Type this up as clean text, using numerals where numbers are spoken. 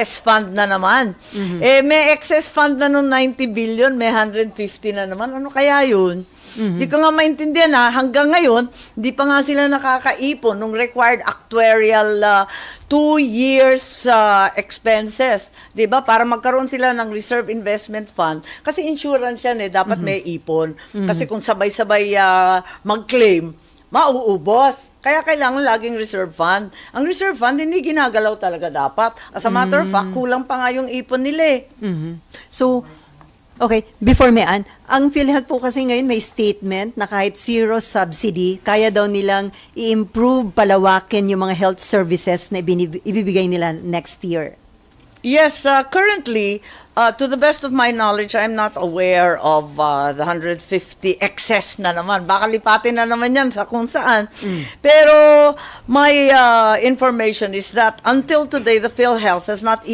excess fund na naman. Eh, may excess fund na nung 90 billion, may 150 na naman. Ano kaya yun? Di ko nga maintindihan hanggang ngayon, hindi pa nga sila nakakaipon nung required actuarial 2 years expenses. Di ba? Para magkaroon sila ng reserve investment fund. Kasi insurance yan dapat may ipon. Kasi kung sabay-sabay mag-claim, mauubos. Kaya kailangan laging reserve fund. Ang reserve fund, hindi ginagalaw talaga dapat. As a matter of fact, kulang pa nga yung ipon nila So, okay, before Mayan, ang PhilHealth po kasi ngayon may statement na kahit zero subsidy, kaya daw nilang i-improve, palawakin yung mga health services na ibibigay nila next year. Yes, currently, to the best of my knowledge, I'm not aware of the 150 excess na naman. Baka lipatin na naman yan sa kung saan. Pero my information is that until today, the PhilHealth has not